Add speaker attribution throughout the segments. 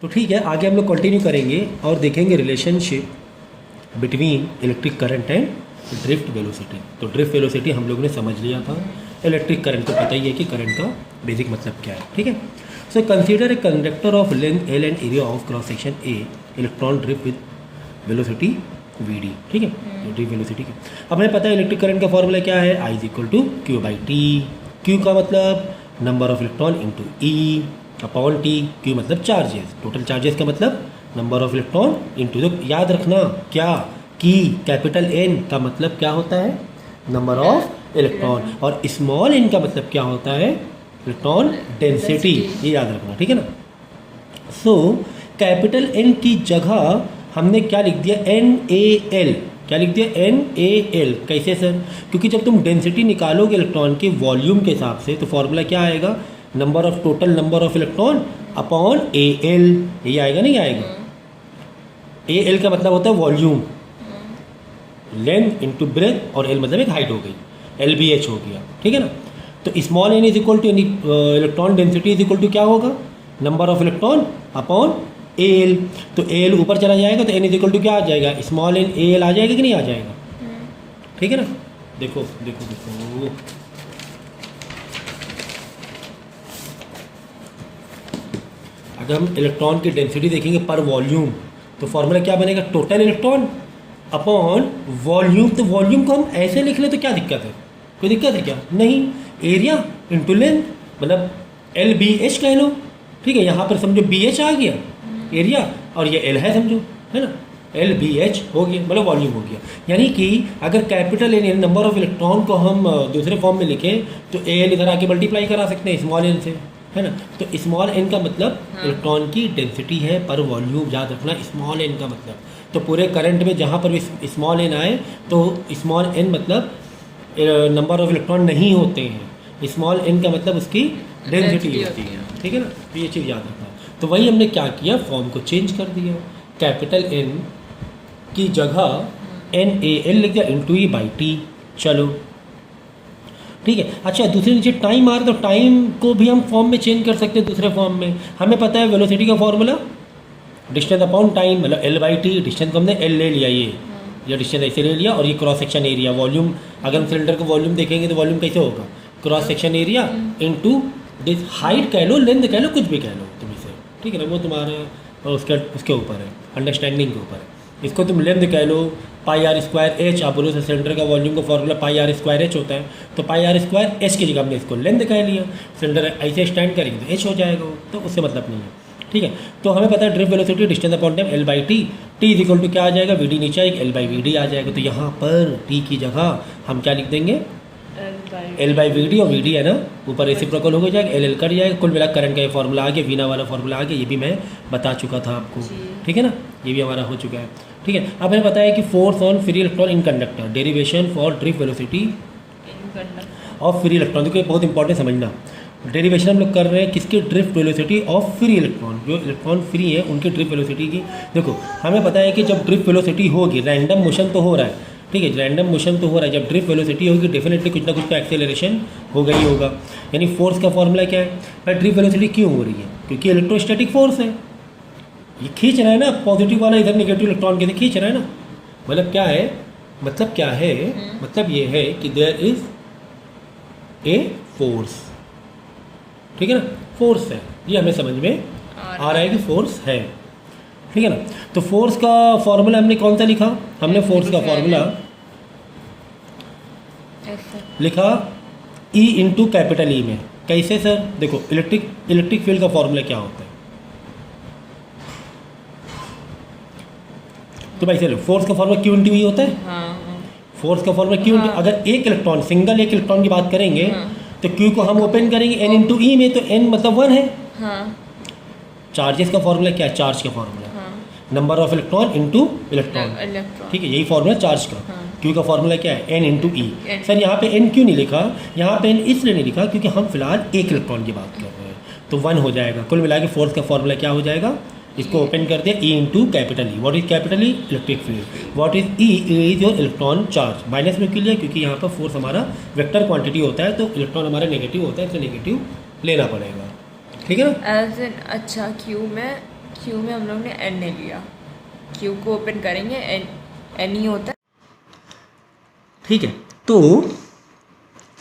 Speaker 1: तो ठीक है, आगे हम लोग कंटिन्यू करेंगे और देखेंगे relationship between electric current and drift velocity. तो ड्रिफ्ट वेलोसिटी हम लोगों ने समझ लिया था, इलेक्ट्रिक करंट को पता ही है कि करंट का बेसिक मतलब क्या है। ठीक है, so consider a conductor of length L and area of cross section A, electron drift with velocity V D. ठीक है, तो ड्रिफ्ट वेलोसिटी की अब हमें पता है इलेक्ट्रिक करंट का फॉर्मूला क्या है, I is equal to Q by T. Q का मतलब number of electron into E upon T. Q मतलब चार्जेस, टोटल चार्जेस का मतलब नंबर ऑफ इलेक्ट्रॉन इंटू, तो याद रखना क्या कि कैपिटल एन का मतलब क्या होता है, नंबर ऑफ इलेक्ट्रॉन, और स्मॉल एन का मतलब क्या होता है, इलेक्ट्रॉन डेंसिटी। ये याद रखना, ठीक है ना। सो कैपिटल एन की जगह हमने क्या लिख दिया, एन ए एल। क्या लिख दिया, एन ए एल। कैसे सर, क्योंकि जब तुम डेंसिटी निकालोगे इलेक्ट्रॉन के वॉल्यूम के हिसाब से तो फॉर्मूला क्या आएगा, number of total number of electron upon A L. ये आएगा नहीं आएगा, ए एल का मतलब होता है वॉल्यूम, लेंथ इंटू ब्रेथ, और एल मतलब एक हाइट हो गई, एल बी एच हो गया। ठीक है ना। तो small n is equal to electron density is equal to क्या होगा, number of electron upon A L. तो ए एल ऊपर चला जाएगा तो एन इज इक्वल टू क्या आ जाएगा, स्मॉल एन ए एल आ जाएगा कि नहीं आ जाएगा। ठीक है ना, देखो देखो देखो, अगर हम इलेक्ट्रॉन की डेंसिटी देखेंगे पर वॉल्यूम तो फॉर्मूला क्या बनेगा, टोटल इलेक्ट्रॉन अपॉन वॉल्यूम। तो वॉल्यूम को हम ऐसे लिख ले तो क्या दिक्कत है, कोई दिक्कत है क्या, नहीं। एरिया इंटू लेंथ, मतलब एल बी एच कह लो। ठीक है, यहाँ पर समझो बी एच आ गया एरिया, और ये एल है समझो, है ना, एल बी एच हो गया, मतलब वॉल्यूम हो गया। यानी कि अगर capital N number of electron को हम दूसरे फॉर्म में लिखें तो ए एल इधर आके मल्टीप्लाई करा सकते हैं स्मॉल एन से, है ना। तो स्मॉल एन का मतलब इलेक्ट्रॉन की डेंसिटी है पर वॉल्यूम, याद रखना स्मॉल एन का मतलब। तो पूरे करंट में जहाँ पर भी स्मॉल एन आए तो स्मॉल एन मतलब नंबर ऑफ इलेक्ट्रॉन नहीं होते हैं, स्मॉल एन का मतलब उसकी डेंसिटी होती है। ठीक है ना, तो ये चीज़ याद रखना। तो वही हमने क्या किया, फॉर्म को चेंज कर दिया, कैपिटल एन की जगह एन ए एल लिख दिया इंटू ई बाई टी। चलो ठीक है। अच्छा, दूसरे नीचे टाइम आ रहा, तो टाइम को भी हम फॉर्म में चेंज कर सकते हैं दूसरे फॉर्म में। हमें पता है वेलोसिटी का फॉर्मूला डिस्टेंस अपॉन टाइम, मतलब एल बाई टी। डिस्टेंस को हमने एल ले लिया, ये डिस्टेंस ऐसे ले लिया, और ये क्रॉस सेक्शन एरिया, वॉल्यूम। अगर हम सिलेंडर का वॉल्यूम देखेंगे तो वॉल्यूम कैसे होगा, cross section area into this height कह लो, लेंथ कह लो, कुछ भी कह लो तुम इसे। ठीक है ना, वो तुम्हारा उसके ऊपर है, अंडरस्टैंडिंग के ऊपर है। इसको तुम लेंथ कह लो, पाई आर स्क्वायर एच। आप बोलो सिलेंडर का वॉल्यूम का formula pi R square H होता है, तो पाई आर स्क्वायर एच की जगह हमने इसको लेंथ कह लिया। सिलेंडर ऐसे स्टैंड करेंगे तो एच हो जाएगा, तो उससे मतलब नहीं है। ठीक है, तो हमें पता है drift velocity distance upon time L by T. T is equal to क्या आ जाएगा, वी डी नीचे आएगा, एल बाई वी डी आ जाएगा। तो यहाँ पर टी की जगह हम क्या लिख देंगे, एल बाई वी डी, और वी डी है ना ऊपर रेसिप्रोकल हो जाएगा, एल एल कट जाएगा। कुल मिला करंट का ये फॉर्मूला आ गया, वीना वाला फॉर्मूला आ गया, ये भी मैं बता चुका था आपको। ठीक है ना, ये भी हमारा हो चुका है। ठीक है, अब हमें पता है कि force on free electron in conductor, derivation for drift velocity of free electron. देखो बहुत इंपॉर्टेंट समझना, डेरिवेशन हम लोग कर रहे हैं किसकी, drift velocity of free electron. जो इलेक्ट्रॉन फ्री है उनकी ड्रिफ्ट वेलोसिटी की। देखो हमें पता है कि जब ड्रिफ्ट वेलोसिटी होगी, रैंडम मोशन तो हो रहा है, ठीक है, रैंडम मोशन तो हो रहा है, जब ड्रिफ्ट वेलोसिटी होगी डेफिनेटली कुछ ना कुछ तो एक्सेलरेशन होगा ही होगा। यानी फोर्स का फॉर्मूला क्या है, भाई ड्रिफ्ट वेलोसिटी क्यों हो रही है, क्योंकि इलेक्ट्रोस्टैटिक फोर्स है, ये खींच रहा है ना, पॉजिटिव वाला इधर नेगेटिव इलेक्ट्रॉन के लिए खींच रहा है ना। मतलब क्या है, मतलब क्या है, मतलब ये है कि देयर इज ए फोर्स। ठीक है ना, फोर्स है, ये हमें समझ में आ रहा है कि फोर्स है। ठीक है ना, तो फोर्स का फॉर्मूला हमने कौन सा लिखा, हमने फोर्स का फॉर्मूला लिखा E इंटू कैपिटल ई में। कैसे सर, देखो इलेक्ट्रिक फील्ड का फॉर्मूला क्या होता है, तो भाई चलो फोर्स का फॉर्मूला क्यू इंटू ई होता है। फोर्स का फॉर्मूला क्यू इंटू, अगर एक इलेक्ट्रॉन, सिंगल एक इलेक्ट्रॉन की बात करेंगे तो क्यू को हम ओपन करेंगे एन इंटू ई में, तो एन मतलब 1 है। चार्जेस का फॉर्मूला क्या है, चार्ज का formula number of electron into electron. ठीक है, यही फॉर्मूला चार्ज का। क्यू का फॉर्मूला क्या है, एन इंटू ई। सर यहाँ पे एन क्यों नहीं लिखा, यहाँ पे एन इसलिए नहीं लिखा क्योंकि हम फिलहाल एक इलेक्ट्रॉन की बात कर रहे हैं, तो 1 हो जाएगा। कुल मिला के फोर्स का फॉर्मूला क्या हो जाएगा, इसको ओपन कर दिया, ई into capital E. What is capital E, electric field. What is E, is your electron charge. Minus में क्यों लिया, क्योंकि यहाँ पर फोर्स हमारा वेक्टर क्वांटिटी होता है, तो इलेक्ट्रॉन हमारा नेगेटिव होता है, इसलिए नेगेटिव लेना पड़ेगा। ठीक है ना,
Speaker 2: एज एन, अच्छा क्यू में क्यू में हम लोग ने एन ने लिया, क्यू को ओपन करेंगे एन ही होता है।
Speaker 1: ठीक है, तो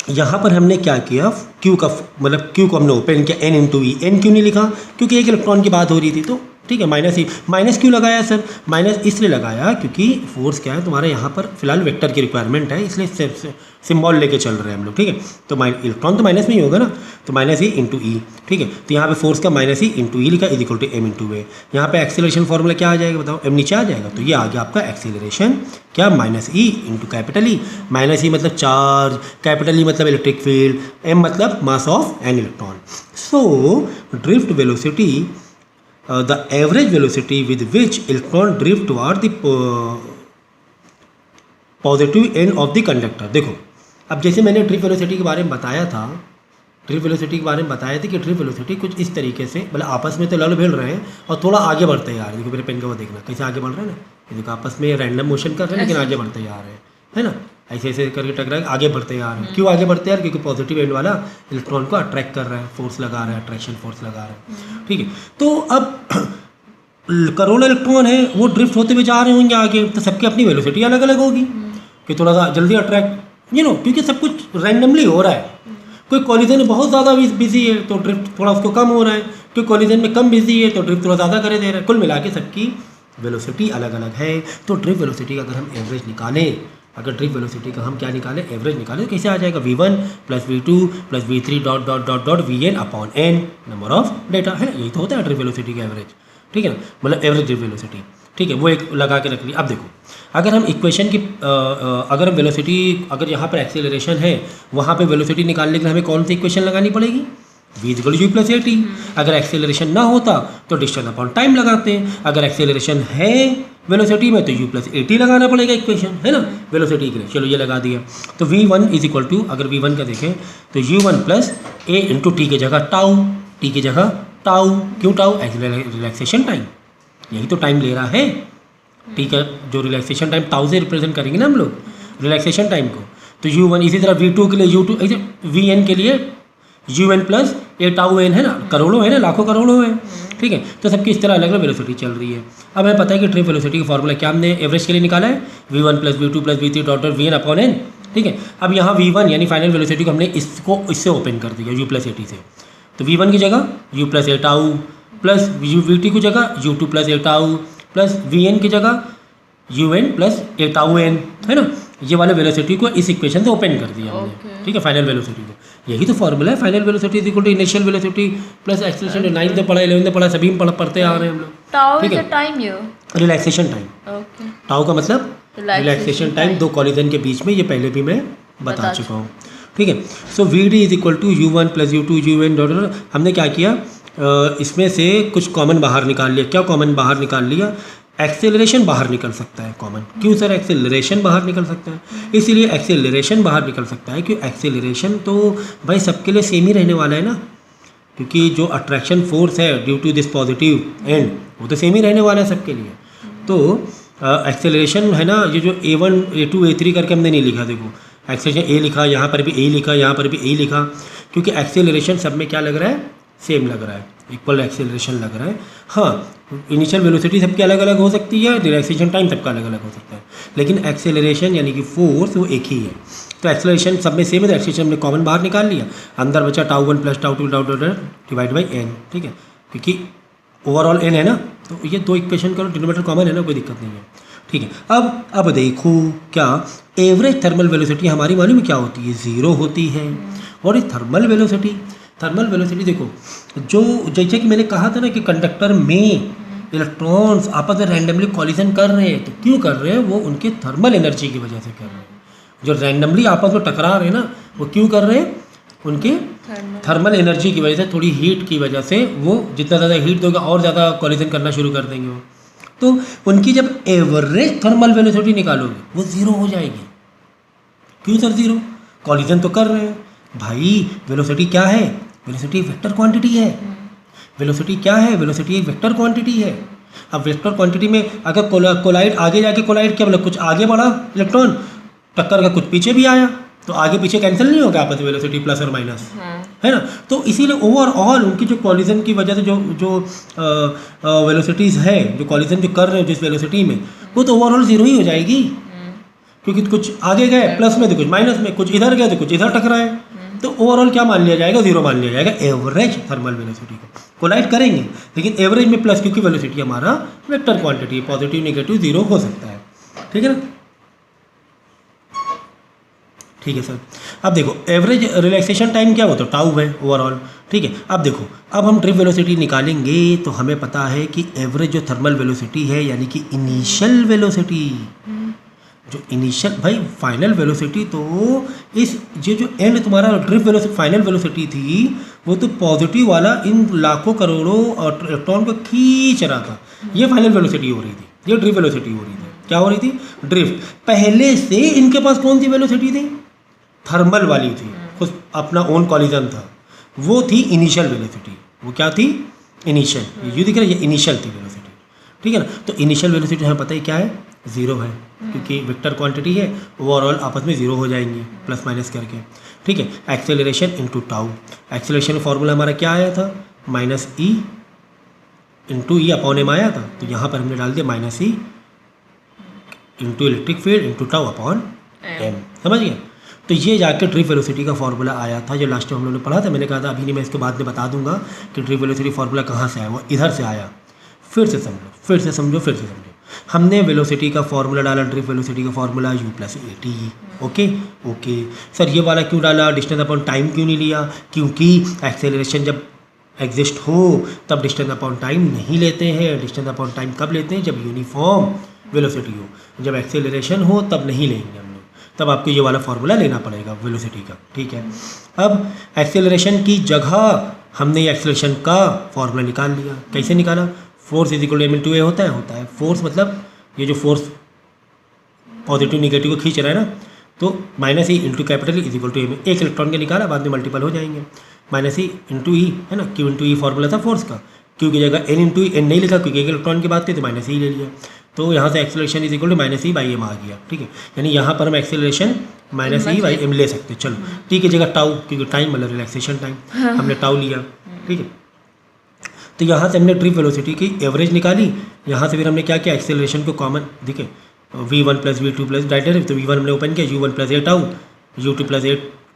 Speaker 1: यहाँ पर हमने क्या किया, क्यू का मतलब क्यू को हमने ओपन किया एन इंटू ई। एन क्यों नहीं लिखा, क्योंकि एक इलेक्ट्रॉन की बात हो रही थी, तो ठीक है माइनस ई। माइनस क्यों लगाया सर, माइनस इसलिए लगाया क्योंकि फोर्स क्या है तुम्हारा यहाँ पर फिलहाल वेक्टर की रिक्वायरमेंट है, इसलिए सिंबल लेके चल रहे हैं हम लोग। ठीक है, तो इलेक्ट्रॉन तो माइनस में ही होगा ना, तो माइनस ई इंटू ई। ठीक है, तो यहाँ पे फोर्स का माइनस ई इंटू ई लिखा is equal to M into A. यहाँ पे एक्सीलरेशन फॉर्मूला क्या आ जाएगा बताओ, एम नीचे आ जाएगा, तो ये आ गया आपका एक्सीलरेशन क्या, minus E into capital E. Minus E मतलब चार्ज, कैपिटल ई मतलब इलेक्ट्रिक फील्ड, एम मतलब mass of an electron. So drift velocity, the average velocity with which electron drift toward the positive end of the conductor। देखो अब जैसे मैंने drift velocity के बारे में बताया था, ड्रिफ्ट वेलोसिटी के बारे में बताया था कि ड्रिफ्ट वेलोसिटी कुछ इस तरीके से, मतलब आपस में तो लड़ भिड़ रहे हैं और थोड़ा आगे बढ़ते जा रहे हैं। देखो मेरे पेन का वो देखना कैसे आगे बढ़ रहे हैं ना, ये देखो आपस में रैंडम मोशन कर रहे हैं लेकिन आगे बढ़ते जा रहे हैं, है ना, ऐसे ऐसे करके टकरा आगे बढ़ते जा रहे हैं। क्यों आगे बढ़ते हैं, क्योंकि पॉजिटिव एंड वाला इलेक्ट्रॉन को अट्रैक्ट कर रहा है, फोर्स लगा रहा है, अट्रैक्शन फोर्स लगा रहा है। ठीक है, तो अब करोड़ों इलेक्ट्रॉन है वो ड्रिफ्ट होते हुए जा रहे होंगे आगे, तो सबकी अपनी वेलोसिटी अलग अलग होगी कि थोड़ा सा जल्दी अट्रैक्ट, क्योंकि सब कुछ रैंडमली हो रहा है। कोई कॉलिजन में बहुत ज़्यादा बिजी है तो ड्रिफ्ट थोड़ा उसको कम हो रहा है, कोई कॉलिजन में कम बिजी है तो ड्रिफ्ट थोड़ा ज़्यादा करे दे रहा है। कुल मिला के सबकी वेलोसिटी अलग अलग है। तो ड्रिफ्ट वेलोसिटी का अगर हम एवरेज निकालें, अगर ड्रिफ्ट वेलोसिटी का हम क्या निकालें, एवरेज निकालें, तो कैसे आ जाएगा, v1 plus v2 plus v3 dot dot dot dot vn upon n number of data, है ना, यही तो होता है ड्रिफ्ट वेलोसिटी का एवरेज। ठीक है ना, मतलब एवरेज ड्रिफ्ट वेलोसिटी। ठीक है, वो एक लगा के रख लिया। अब देखो अगर हम इक्वेशन की अगर हम वेलोसिटी, अगर यहाँ पर एक्सेलरेशन है वहाँ पे वेलोसिटी निकालने के लिए हमें कौन सी इक्वेशन लगानी पड़ेगी, v equal you plus A T. अगर एक्सेलरेशन ना होता तो डिस्टेंस अपॉन टाइम लगाते हैं, अगर एक्सेलरेशन है वेलोसिटी में तो u प्लस ए टी लगाना पड़ेगा इक्वेशन, है ना, वेलोसिटी के लिए। चलो ये लगा दिया, तो v1 इज इक्वल टू, अगर v1 का देखें तो u1 प्लस ए इंटू टी की जगह टाउ, टी की जगह टाउ। क्यों टाउ, रिलैक्सेशन टाइम, यही तो टाइम ले रहा है। ठीक है, जो रिलैक्सेशन टाइम टाउ से रिप्रेजेंट करेंगे ना हम लोग रिलैक्सेशन टाइम को, तो u1, इसी तरह v2 के लिए u2, ऐसे vn के लिए un plus A tau n, है ना, करोड़ों है ना, लाखों करोड़ों है। ठीक है, तो सबकी इस तरह अलग अलग वेलोसिटी चल रही है। अब हमें पता है कि ड्रिफ्ट वेलोसिटी का फॉर्मूला क्या हमने एवरेज के लिए निकाला है, v1 plus v2 plus v3 dot dot vn upon n। ठीक है, अब यहाँ v1 यानी फाइनल वेलोसिटी को हमने इससे ओपन कर दिया u प्लस ए टी से, तो v1 की जगह u plus A tau plus v2 की जगह u2 plus A tau plus vn की जगह un plus A tau n, है ना, ये वाले वेलोसिटी को इस इक्वेशन से ओपन कर दिया हमने। ठीक है, फाइनल वेलोसिटी को, यही तो फॉर्मूला है, final velocity is equal to initial velocity plus acceleration. 9th में पढ़ा, 11th में पढ़ा, सभी में पढ़ते आ रहे हैं हम लोग।
Speaker 2: टाउ
Speaker 1: ठीक
Speaker 2: इज
Speaker 1: है,
Speaker 2: the time here,
Speaker 1: relaxation time.
Speaker 2: Okay,
Speaker 1: tau का मतलब रिलैक्सेशन टाइम, दो कॉलिजन के बीच में, ये पहले भी मैं बता चुका हूँ। ठीक है, so V D is equal to u1 plus u2 un dot. हमने क्या किया, इसमें से कुछ कॉमन बाहर निकाल लिया। क्या कॉमन बाहर निकाल लिया, एक्सेलरेशन बाहर निकल सकता है कॉमन। क्यों सर एक्सेलरेशन बाहर निकल सकता है, इसीलिए एक्सेलरेशन बाहर निकल सकता है क्योंकि एक्सेलरेशन तो भाई सबके लिए सेम ही रहने वाला है ना, क्योंकि जो अट्रैक्शन फोर्स है due to this positive and वो तो सेम ही रहने वाला है सबके लिए। तो एक्सेलरेशन है ना, ये जो a1 a2 a3 करके हमने नहीं लिखा, देखो एक्सेलरेशन ए लिखा, यहाँ पर भी ए लिखा, यहाँ पर भी ए लिखा, क्योंकि एक्सेलरेशन सब में क्या लग रहा है, सेम लग रहा है, इक्वल एक्सेलरेशन लग रहा है। हाँ, इनिशियल वेलोसिटी सबकी अलग अलग हो सकती है, रिलैक्सेशन टाइम सबका अलग अलग हो सकता है, लेकिन एक्सेलरेशन यानी कि फोर्स वो एक ही है। तो एक्सेलरेशन सब में सेम है, तो एक्सेलरेशन हमने कॉमन बाहर निकाल लिया, अंदर बचा tau 1 plus tau 2 tau divide by n। ठीक है, क्योंकि ओवरऑल n है ना, तो ये दो इक्वेशन करो, डिनोमिनेटर कॉमन है ना, कोई दिक्कत नहीं है। ठीक है, अब देखो क्या एवरेज थर्मल वेलोसिटी हमारी मालूम है क्या होती है, 0 होती है। और ये थर्मल वेलोसिटी देखो, जो जैसे कि मैंने कहा था ना कि कंडक्टर में इलेक्ट्रॉन्स आपस में रैंडमली कॉलिजन कर रहे हैं, तो क्यों कर रहे हैं, वो उनके थर्मल एनर्जी की वजह से कर रहे हैं। जो रैंडमली आपस में टकरा रहे हैं ना, वो क्यों कर रहे हैं, उनके थर्मल एनर्जी की वजह से, थोड़ी हीट की वजह से, वो जितना ज़्यादा हीट दोगे और ज़्यादा कॉलिजन करना शुरू कर देंगे वो। तो उनकी जब एवरेज थर्मल वेलोसिटी निकालोगे वो 0 हो जाएगी। क्यों सर 0, कॉलिजन तो कर रहे हैं भाई। वेलोसिटी क्या है, वेलोसिटी वेक्टर क्वांटिटी है। वेलोसिटी क्या है, वेलोसिटी एक वेक्टर क्वांटिटी है। अब वेक्टर क्वांटिटी में अगर कोलाइड आगे जाके कोलाइड क्या मतलब कुछ आगे बढ़ा इलेक्ट्रॉन, टक्कर का कुछ पीछे भी आया, तो आगे पीछे कैंसिल नहीं होगा आपस में वेलोसिटी प्लस और माइनस,
Speaker 2: हाँ
Speaker 1: है ना। तो इसीलिए ओवरऑल उनकी जो कॉलिजन की वजह से जो वेलोसिटीज़ है, जो कॉलिजन जो कर रहे हो जिस वेलोसिटी में, वो तो ओवरऑल जीरो ही हो जाएगी, क्योंकि कुछ आगे गए प्लस में तो कुछ माइनस में, कुछ इधर गए तो कुछ इधर टकराए, तो ओवरऑल क्या मान लिया जाएगा, जीरो मान लिया जाएगा एवरेज थर्मल वेलोसिटी को। कोलाइड करेंगे लेकिन एवरेज में प्लस, क्योंकि वेलोसिटी हमारा vector quantity, positive negative zero हो सकता है, ठीक है ना। ठीक है सर। अब देखो एवरेज रिलैक्सेशन टाइम क्या होता है, टाउ है ओवरऑल, ठीक है। अब देखो अब हम ड्रिफ्ट वेलोसिटी निकालेंगे तो हमें पता है कि एवरेज जो थर्मल वेलोसिटी है यानी कि इनिशियल वेलोसिटी, जो इनिशियल भाई फाइनल वेलोसिटी तो इस जो एंड तुम्हारा ड्रिफ्ट वेलोसिटी फाइनल वेलोसिटी थी वो तो पॉजिटिव वाला इन लाखों करोड़ों इलेक्ट्रॉन को खींच रहा था, ये फाइनल वेलोसिटी हो रही थी, ये ड्रिफ्ट वेलोसिटी हो रही थी। क्या हो रही थी, ड्रिफ्ट। पहले से इनके पास कौन सी वेलोसिटी थी, थर्मल वाली थी, खुद अपना ओन कॉलिजन था, वो थी इनिशियल वेलोसिटी। वो क्या थी, इनिशियल, ये दिख रहा है, ये इनिशियल थी वेलोसिटी, ठीक है ना। तो इनिशियल वेलोसिटी हमें पता ही क्या है, ज़ीरो है, क्योंकि वेक्टर क्वांटिटी है, ओवरऑल आपस में ज़ीरो हो जाएंगी प्लस माइनस करके, ठीक है। Acceleration into tau, acceleration formula हमारा क्या आया था, minus E into E upon M आया था, तो यहाँ पर हमने डाल दिया minus E into electric field into tau upon M, समझ गए। तो ये जाके ड्रिफ्ट वेलोसिटी का फॉर्मूला आया था, जो लास्ट टाइम हम लोगों ने पढ़ा था। मैंने कहा था अभी नहीं, मैं इसके बाद में बता दूंगा कि ड्रिफ्ट वेलोसिटी फॉर्मूला कहाँ से आया, वो इधर से आया। फिर से समझो, फिर से समझो, फिर से समझो। हमने वेलोसिटी का फॉर्मूला डाला, ड्रिफ्ट वेलोसिटी का formula u plus A T, okay okay sir. ये वाला क्यों डाला, डिस्टेंस अपॉन टाइम क्यों नहीं लिया, क्योंकि एक्सेलरेशन जब एग्जिस्ट हो तब डिस्टेंस अपॉन टाइम नहीं लेते हैं। डिस्टेंस अपॉन टाइम कब लेते हैं, जब यूनिफॉर्म वेलोसिटी हो। जब एक्सेलरेशन हो तब नहीं लेंगे हम लोग, तब आपको ये वाला फार्मूला लेना पड़ेगा वेलोसिटी का, ठीक है। अब एक्सेलरेशन की जगह हमने ये एक्सेलरेशन का फार्मूला निकाल लिया। कैसे निकाला, force is equal to M into A होता है। फोर्स मतलब ये जो फोर्स पॉजिटिव निगेटिव को खींच रहा है ना, तो minus E into capital is equal to M. एक इलेक्ट्रॉन के निकाला, बाद में मल्टीपल हो जाएंगे। माइनस ई इंटू ई है ना, क्यू इंटू ई फॉर्मूला था फोर्स का, क्यू की जगह एन इंटू एन नहीं लिखा क्योंकि एक इलेक्ट्रॉन की बात थी, तो माइनस ई ले लिया। तो यहाँ से acceleration is equal to minus E by M आ गया, ठीक है। यानी यहाँ पर हम acceleration minus E by M ले सकते हैं। चलो टी की जगह टाउ, क्योंकि टाइम मतलब रिलैक्सेशन टाइम, हमने टाउ लिया, ठीक है। तो यहाँ से हमने ड्रिफ्ट वेलोसिटी की एवरेज निकाली। यहाँ से फिर हमने क्या किया, एक्सेलरेशन को कॉमन दिखे, v1 plus v2 plus direct, तो v1 हमने ओपन किया, u1 plus A tau, u2 plus A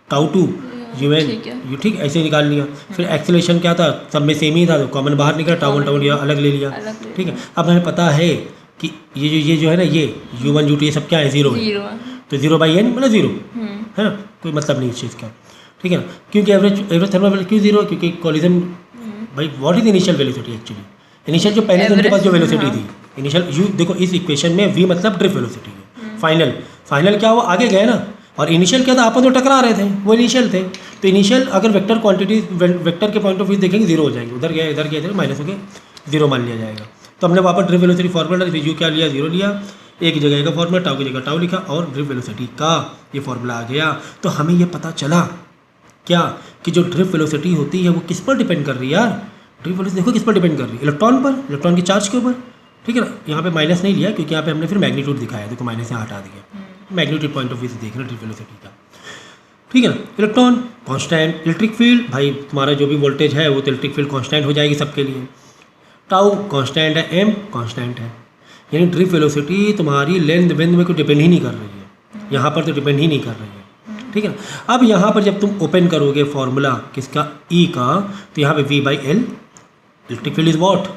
Speaker 1: tau two, un U, ठीक ऐसे निकाल लिया। फिर एक्सेलरेशन क्या था, सब में सेम ही था, तो कॉमन बाहर निकला, टाउ टाउ लिया, अलग ले लिया, ठीक है। अब हमें पता है कि ये जो है ना, ये u1 u2 ये सब क्या है, जीरो है, तो जीरो बाई एन मतलब जीरो है ना, कोई मतलब नहीं इस चीज़ का, ठीक है ना। क्योंकि एवरेज थर्मल क्यों जीरो, क्योंकि कॉलिजन भाई what is initial velocity actually, initial जो पहले उनके पास जो वेलोसिटी थी इनिशियल, यू देखो इस इक्वेशन में v मतलब ड्रिफ्ट वेलोसिटी है, फाइनल क्या हुआ, आगे गए ना, और इनिशियल क्या था, आपस में टकरा रहे थे, वो इनिशियल थे। तो इनिशियल अगर वेक्टर क्वांटिटी वेक्टर के पॉइंट ऑफ व्यू देखेंगे जीरो हो जाएंगे, उधर गया इधर गया इधर, माइनस हो गया, जीरो मान लिया जाएगा। तो हमने वापस ड्रिफ्ट वेलोसिटी फॉर्मूला यू क्या लिया, जीरो लिया, एक जगह का फॉर्मूला टाउ की जगह टाउ लिखा, और ड्रिफ्ट वेलोसिटी का ये फॉर्मूला आ गया। तो हमें ये पता चला क्या, कि जो ड्रिफ्ट वेलोसिटी होती है वो किस पर डिपेंड कर रही है यार, ड्रिफ्ट वेलोसिटी देखो किस पर डिपेंड कर रही है, इलेक्ट्रॉन पर, इलेक्ट्रॉन के चार्ज के ऊपर, ठीक है ना। यहाँ पे माइनस नहीं लिया क्योंकि यहाँ पे हमने फिर मैग्नीट्यूड दिखाया, देखो माइनस यहाँ हटा दिया, मैग्नीट्यूड पॉइंट ऑफ व्यू से देख रहे हैं ड्रिफ्ट वेलोसिटी का, ठीक है ना। इलेक्ट्रॉन कांस्टेंट, इलेक्ट्रिक फील्ड भाई तुम्हारा जो भी वोल्टेज है वो तो इलेक्ट्रिक फील्ड कांस्टेंट हो जाएगी सबके लिए, टाउ कांस्टेंट है, एम कांस्टेंट है। यानी ड्रिफ्ट वेलोसिटी तुम्हारी लेंथ वेंथ में कोई डिपेंड ही नहीं कर रही है, यहाँ पर तो डिपेंड ही नहीं कर रही है, ठीक है ना। अब यहाँ पर जब तुम ओपन करोगे फॉर्मूला किसका, ई का, तो यहाँ पे v by L, electric field is what,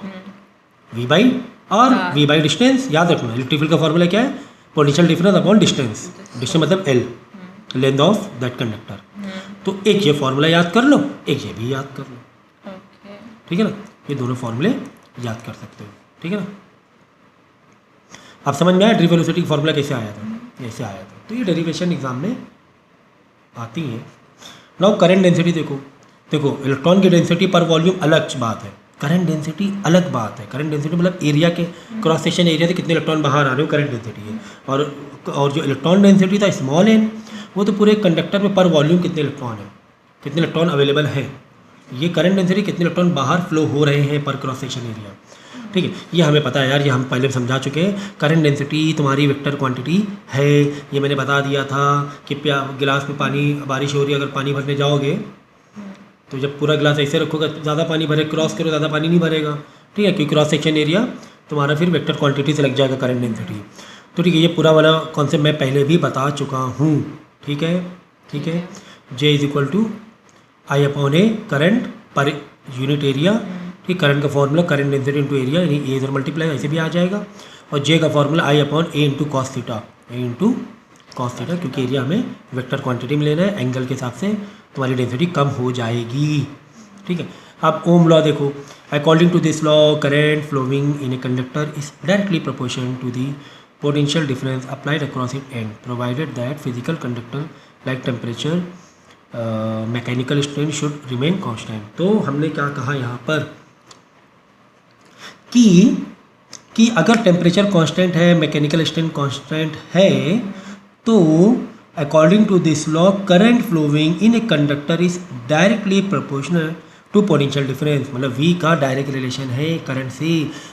Speaker 1: v by R, v by distance, याद रखना इलेक्ट्रिक फील्ड का फॉर्मूला क्या है, potential difference upon distance, distance मतलब L, length of that conductor. तो एक ये फॉर्मूला याद कर लो, एक ये भी याद कर लो, ठीक है ना। ये दोनों फॉर्मूले याद कर सकते हो, ठीक है ना। आप समझ में आया ड्रिफ्ट वेलोसिटी का फॉर्मूला कैसे आया था, ऐसे आया था। तो ये डेरिवेशन एग्जाम में आती है। नाउ करंट डेंसिटी देखो, इलेक्ट्रॉन की डेंसिटी पर वॉल्यूम अलग बात है, करंट डेंसिटी अलग बात है। करंट डेंसिटी मतलब एरिया के क्रॉस सेक्शन एरिया से कितने इलेक्ट्रॉन बाहर आ रहे हो, करंट डेंसिटी है। और जो इलेक्ट्रॉन डेंसिटी था स्मॉल एन, वो तो पूरे कंडक्टर में पर वॉल्यूम कितने इलेक्ट्रॉन है, कितने इलेक्ट्रॉन अवेलेबल है, ये करंट डेंसिटी कितने इलेक्ट्रॉन बाहर फ्लो हो रहे हैं पर क्रॉस सेक्शन एरिया। ठीक है, ये हमें पता है यार, ये हम पहले समझा चुके हैं। करंट डेंसिटी तुम्हारी वेक्टर क्वांटिटी है, ये मैंने बता दिया था कि गिलास में पानी, बारिश हो रही है, अगर पानी भरने जाओगे तो जब पूरा गिलास ऐसे रखोगे ज़्यादा पानी भरे, क्रॉस करो ज़्यादा पानी नहीं भरेगा, ठीक है, क्योंकि क्रॉस सेक्शन एरिया तुम्हारा फिर वेक्टर क्वांटिटी से लग जाएगा करंट डेंसिटी। तो ठीक है, ये पूरा वाला कॉन्सेप्ट मैं पहले भी बता चुका हूँ। ठीक है, ठीक है, J is equal to I upon A current per unit area. ठीक, करंट का formula current density into area, यानी ए इधर मल्टीप्लाई ऐसे भी आ जाएगा, और जे का formula I upon A into cos theta, A into cos theta, क्योंकि एरिया हमें वेक्टर क्वांटिटी में लेना है, एंगल के हिसाब से तुम्हारी डेंसिटी कम हो जाएगी। ठीक है, अब ओम लॉ देखो, according to this law current flowing in a conductor is directly proportional to the potential difference applied across its end, provided that physical conductor like temperature, mechanical strain should remain constant। तो हमने क्या कहा यहाँ पर कि अगर temperature constant है, mechanical strain constant है, तो according to this law current flowing in a conductor is directly proportional to potential difference. मतलब V का डायरेक्ट रिलेशन है करंट से,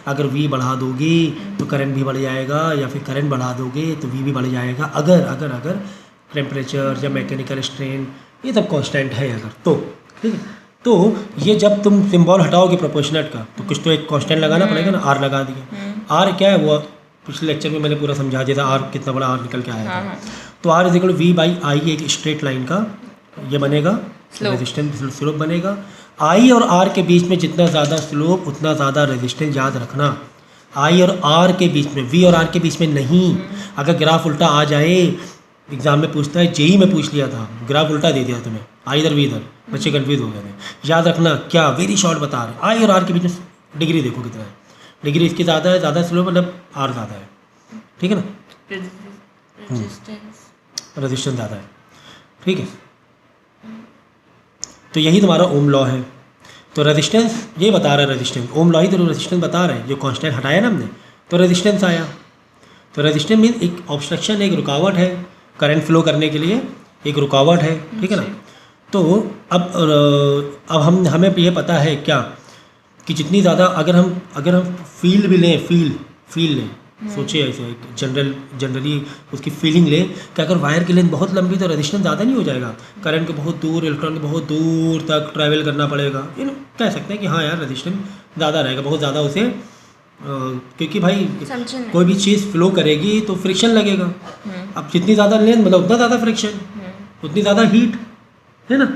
Speaker 1: अगर V बढ़ा दोगे तो करंट भी बढ़ जाएगा, या फिर करंट बढ़ा दोगे तो V भी बढ़ जाएगा, अगर अगर अगर टेम्परेचर या मैकेनिकल स्ट्रेन ये सब कांस्टेंट है अगर तो। ठीक है, तो ये जब तुम सिंबल हटाओगे प्रोपोर्शनेट का तो कुछ तो एक कांस्टेंट लगाना पड़ेगा ना, R लगा दिया। R क्या है, वो पिछले लेक्चर में मैंने पूरा समझा दिया था, R कितना बड़ा R निकल के आया था। तो R is equal V by I, एक स्ट्रेट लाइन का ये बनेगा रेजिस्टेंस स्लोप बनेगा। आई और आर के बीच में जितना ज़्यादा स्लोप उतना ज़्यादा रेजिस्टेंस, याद रखना। आई और आर के बीच में, वी और आर के बीच में नहीं। अगर ग्राफ उल्टा आ जाए, एग्जाम में पूछता है, जेई में पूछ लिया था, ग्राफ उल्टा दे दिया तुम्हें, आई इधर वी इधर, बच्चे कन्फ्यूज हो गए थे। याद रखना, क्या वेरी शॉर्ट बता रहे, आई और आर के बीच में डिग्री देखो कितना है, डिग्री इसकी ज़्यादा है, ज़्यादा स्लोप मतलब आर ज़्यादा है। ठीक है ना, रेजिस्टेंस ज़्यादा है। ठीक है, तो यही तुम्हारा ओम लॉ है। तो रेजिस्टेंस ये बता रहा है, रेजिस्टेंस ओम लॉ ही तो रेजिस्टेंस बता रहा है, जो कांस्टेंट हटाया ना हमने तो रेजिस्टेंस आया। तो रेजिस्टेंस मीन एक ऑब्स्ट्रक्शन, एक रुकावट है करंट फ्लो करने के लिए, एक रुकावट है। ठीक है ना, तो अब हमें ये पता है क्या कि जितनी ज़्यादा अगर हम फील भी लें, फील लें, सोचिए ऐसे एक जनरली उसकी फीलिंग ले कि अगर वायर की लेंथ बहुत लंबी तो रेजिस्टेंस ज़्यादा नहीं हो जाएगा, करंट के बहुत दूर, इलेक्ट्रॉन के बहुत दूर तक ट्रैवल करना पड़ेगा, कह सकते हैं कि हाँ यार रेजिस्टेंस ज़्यादा रहेगा, बहुत ज़्यादा उसे, क्योंकि भाई कोई भी चीज़ फ्लो करेगी तो फ्रिक्शन लगेगा। अब जितनी ज़्यादा लेंथ मतलब उतना ज़्यादा फ्रिक्शन, उतनी ज़्यादा हीट, है ना।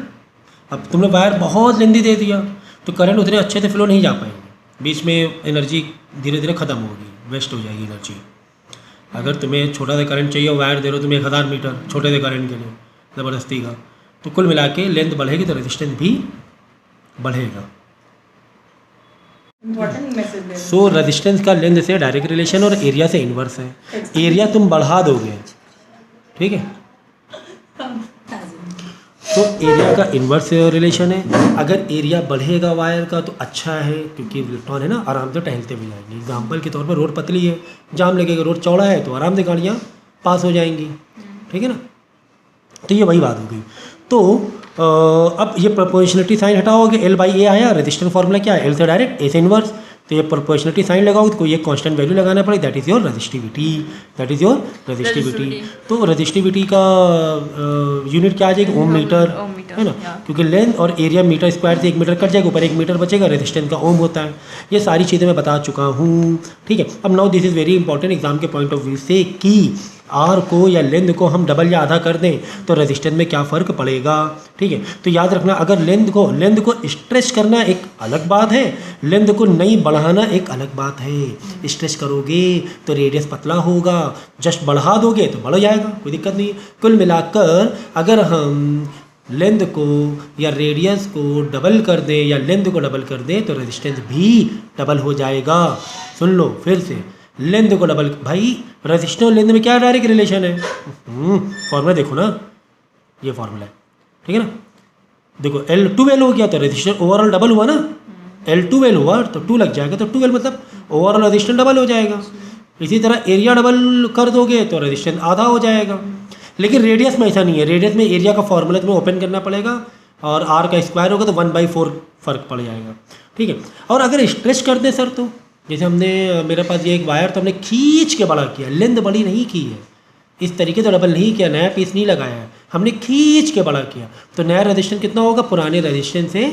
Speaker 1: अब तुमने वायर बहुत लेंथी दे दिया तो करंट उतने अच्छे से फ्लो नहीं जा पाएंगे, बीच में एनर्जी धीरे धीरे ख़त्म होगी, वेस्ट हो जाएगी एनर्जी। अगर तुम्हें छोटा सा करंट चाहिए, वायर दे रहे हो तुम्हें 1000 मीटर छोटे से करंट के लिए ज़बरदस्ती का, तो कुल मिला के लेंथ बढ़ेगी तो रेजिस्टेंस भी बढ़ेगा। सो रेजिस्टेंस का लेंथ से डायरेक्ट रिलेशन और एरिया से इन्वर्स है। एरिया तुम बढ़ा दोगे, ठीक है, तो एरिया का इन्वर्स रिलेशन है। अगर एरिया बढ़ेगा वायर का तो अच्छा है, क्योंकि इलेक्ट्रॉन है ना आराम से टहलते भी जाएंगे। एग्जाम्पल के तौर पर रोड पतली है, जाम लगेगा, रोड चौड़ा है तो आराम से गाड़ियाँ पास हो जाएंगी। ठीक है ना, तो ये वही बात हो गई। तो अब ये प्रोपोर्शनलिटी साइन हटाओगे, एल बाई ए आया, रजिस्टर फार्मूला क्या है, एल से डायरेक्ट ए से इन्वर्स। तो ये प्रोपोर्शनलिटी साइन लगाओगे तो कोई एक कांस्टेंट वैल्यू लगाना पड़ेगा, that is your resistivity, that is your resistivity. तो रजिस्टिविटी का यूनिट क्या आ जाएगी, ओम मीटर, है ना, क्योंकि लेंथ और एरिया मीटर स्क्वायर से 1 मीटर कट जाएगा, ऊपर 1 मीटर बचेगा, रेजिस्टेंस का ओम होता है। ये सारी चीज़ें मैं बता चुका हूँ। ठीक है, अब now this is very important exam के पॉइंट ऑफ व्यू से कि आर को या लेंथ को हम डबल या आधा कर दें तो रेजिस्टेंस में क्या फ़र्क पड़ेगा। ठीक है, तो याद रखना, अगर लेंथ को स्ट्रेच करना एक अलग बात है, लेंथ को नहीं बढ़ाना एक अलग बात है। स्ट्रेच करोगे तो रेडियस पतला होगा, जस्ट बढ़ा दोगे तो बढ़ जाएगा, कोई दिक्कत नहीं है। कुल मिलाकर अगर हम लेंथ को या रेडियस को डबल कर दें या लेंथ को डबल कर दें तो रेजिस्टेंस भी डबल हो जाएगा। सुन लो फिर से, लेंथ को डबल, भाई रेजिस्टेंस और लेंथ में क्या डायरेक्ट रिलेशन है, फॉर्मूला देखो ना, ये फॉर्मूला है। ठीक है ना, देखो L2L हो गया तो रेजिस्टेंस ओवरऑल डबल हुआ ना, L2L हुआ तो 2 लग जाएगा, तो 2L मतलब ओवरऑल रेजिस्टेंस डबल हो जाएगा। इसी तरह एरिया डबल कर दोगे तो रेजिस्टेंस आधा हो जाएगा। लेकिन रेडियस में ऐसा नहीं है, रेडियस में एरिया का फॉर्मूला तुम्हें ओपन करना पड़ेगा और आर का स्क्वायर होगा तो 1/4 फर्क पड़ जाएगा। ठीक है, और अगर स्ट्रेच कर दें सर तो जैसे हमने मेरे पास ये एक वायर तो हमने खींच के बड़ा किया, लेंथ बड़ी नहीं की है, इस तरीके से डबल नहीं किया, नया पीस नहीं लगाया है, हमने खींच के बड़ा किया। तो नया रेजिस्टेंस कितना होगा? पुराने रेजिस्टेंस से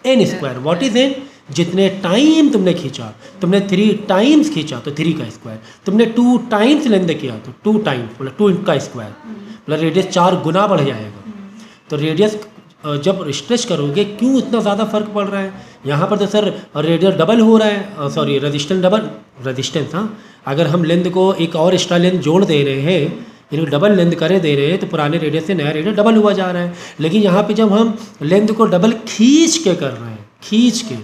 Speaker 1: n square. What is n? जितने टाइम तुमने खींचा, तुमने 3 टाइम्स खींचा तो 3 का स्क्वायर, तुमने 2 टाइम्स लेंथ किया तो 2 टाइम्स मतलब 2 का स्क्वायर, मतलब रेडियस 4 गुना बढ़ जाएगा। तो रेडियस जब स्ट्रेच करोगे क्यों इतना ज़्यादा फर्क पड़ रहा है? यहाँ पर तो सर रेडियस डबल हो रहा है, सॉरी रेजिस्टेंस डबल, रेजिस्टेंस हाँ, अगर हम लेंथ को एक और एक्स्ट्रा लेंथ जोड़ दे रहे हैं, यानी डबल लेंथ करे दे रहे हैं, तो पुराने रेडियस से नया रेडियस डबल हुआ जा रहा है। लेकिन यहाँ पे जब हम लेंथ को डबल खींच के कर रहे हैं, खींच के,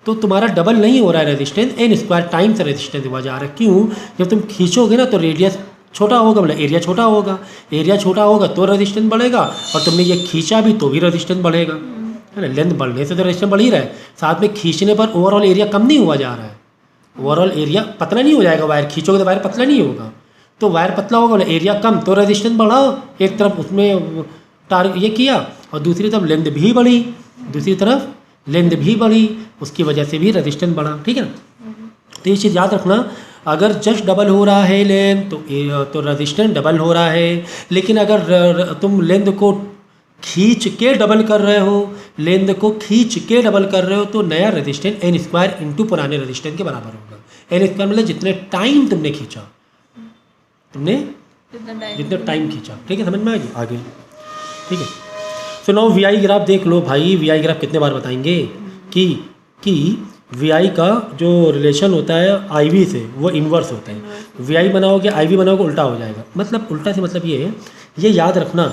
Speaker 1: तो तुम्हारा डबल नहीं हो रहा है resistance, n square times resistance हुआ जा रहा है। क्यों? जब तुम खींचोगे ना तो रेडियस छोटा होगा, मतलब एरिया छोटा होगा, एरिया छोटा होगा तो रेजिस्टेंस बढ़ेगा, और तुमने ये खींचा भी तो भी रेजिस्टेंस बढ़ेगा, है ना। लेंथ बढ़ने से तो रेजिस्टेंस बढ़ ही रहा है, साथ में खींचने पर ओवरऑल एरिया कम नहीं हुआ जा रहा है, ओवरऑल एरिया पतला नहीं हो जाएगा। वायर खींचोगे तो वायर पतला नहीं होगा, तो वायर पतला होगा, एरिया कम, तो रेजिस्टेंस बढ़ाओ, एक तरफ उसमें ये किया और दूसरी तरफ लेंथ भी बढ़ी, दूसरी तरफ लेंथ भी बढ़ी, उसकी वजह से भी रेजिस्टेंस बढ़ा, ठीक है ना। तो ये चीज़ याद रखना, अगर जस्ट डबल हो रहा है लेंथ तो रेजिस्टेंस डबल हो रहा है। लेकिन अगर तुम लेंथ को खींच के डबल कर रहे हो, लेंथ को खींच के डबल कर रहे हो, तो नया रेजिस्टेंस एन स्क्वायर इंटू पुराने रेजिस्टेंस के बराबर होगा। एन स्क्वायर मतलब जितने टाइम तुमने खींचा, तुमने जितने टाइम खींचा, ठीक है, समझ में आ गई आगे, ठीक है। So now V I graph देख लो भाई, वी आई ग्राफ कितने बार बताएंगे कि वी आई का जो रिलेशन होता है आई वी से वो इन्वर्स होता है। वी आई बनाओगे आई वी बनाओगे उल्टा हो जाएगा, मतलब उल्टा से मतलब ये है, ये याद रखना,